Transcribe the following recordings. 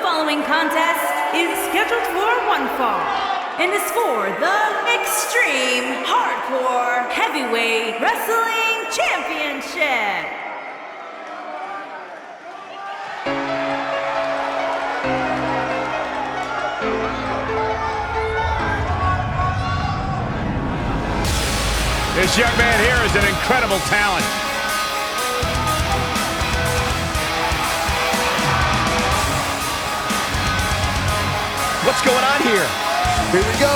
following contest is scheduled for one fall and is for the Extreme Hardcore Heavyweight Wrestling Championship. This young man here is an incredible talent. What's going on here? Here we go.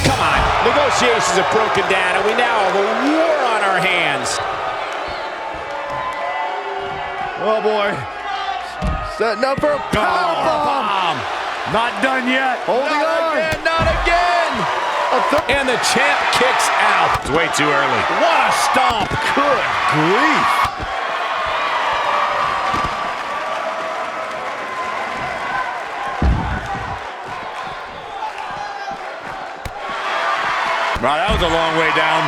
Come on. Negotiations have broken down, and we now have a war on our hands. Oh, boy. Setting up for a powerbomb. Not done yet. Holding on. Again, not again. And the champ kicks out. It's way too early. What a stomp. Good grief. Wow, that was a long way down.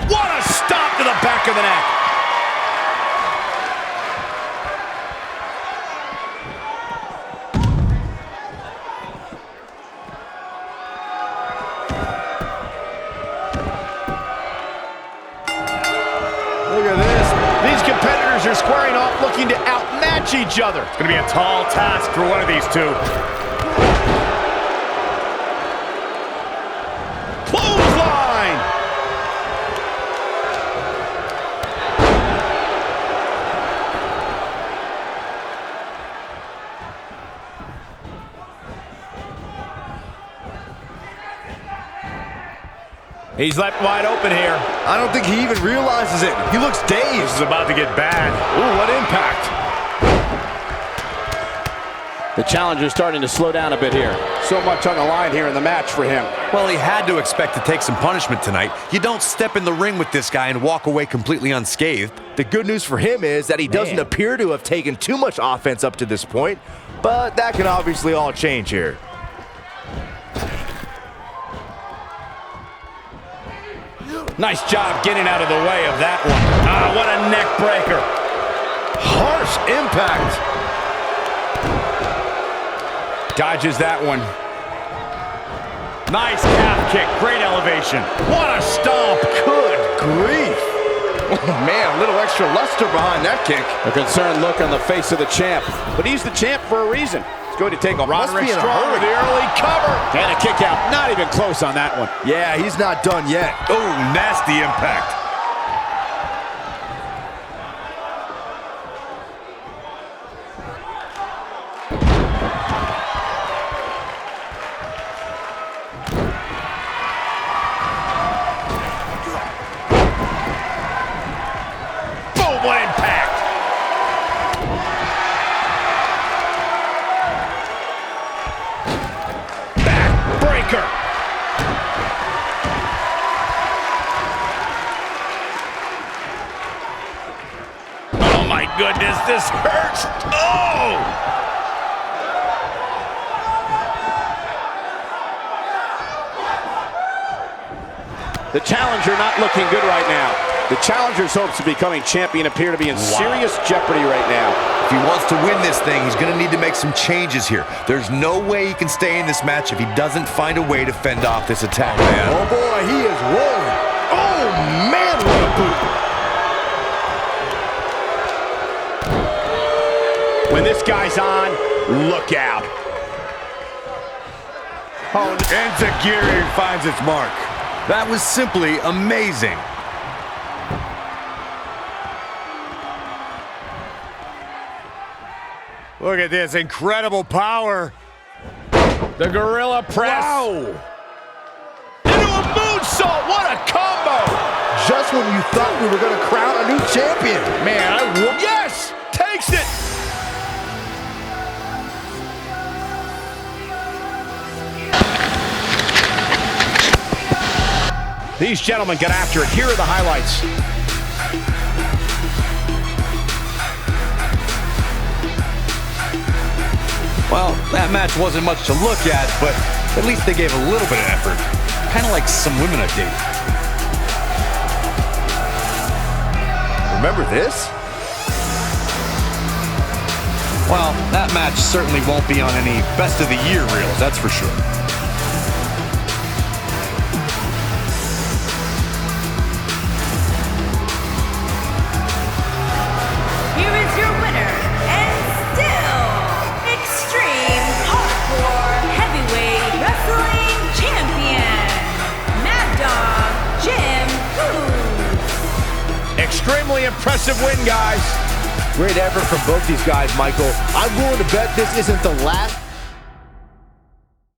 What a stomp to the back of the neck. Look at this. These competitors are squaring off, looking to outmatch each other. It's going to be a tall task for one of these two. Clothesline! He's left wide open here. I don't think he even realizes it. He looks dazed. This is about to get bad. Ooh, what impact. The challenger's starting to slow down a bit here. So much on the line here in the match for him. Well, he had to expect to take some punishment tonight. You don't step in the ring with this guy and walk away completely unscathed. The good news for him is that he doesn't appear to have taken too much offense up to this point, but that can obviously all change here. Nice job getting out of the way of that one. Ah, what a neck breaker. Harsh impact. Dodges that one. Nice calf kick. Great elevation. What a stomp. Good grief. Oh, man, a little extra luster behind that kick. A concerned look on the face of the champ. But he's the champ for a reason. He's going to take a Roderick Strong with the early cover. And a kick out. Not even close on that one. Yeah, he's not done yet. Oh, nasty impact. Boom, what impact. Backbreaker. Oh my goodness, this hurts. Oh! The challenger not looking good right now. The challenger's hopes of becoming champion appear to be in serious jeopardy right now. If he wants to win this thing, he's going to need to make some changes here. There's no way he can stay in this match if he doesn't find a way to fend off this attack, man. Oh, boy, he is rolling. Oh, man, what a boot. When this guy's on, look out. Oh, Enziguri finds its mark. That was simply amazing. Look at this incredible power. The gorilla press. Wow. Into a moonsault. What a combo. Just when you thought we were going to crown a new champion. Man, yes! Takes it! These gentlemen get after it. Here are the highlights. Well, that match wasn't much to look at, but at least they gave a little bit of effort. Kind of like some women I date. Remember this? Well, that match certainly won't be on any best of the year reels, that's for sure. Here is your winner, and still extreme hardcore heavyweight wrestling champion, Mad Dog Goose. Extremely impressive win, guys. Great effort from both these guys, Michael. I'm willing to bet this isn't the last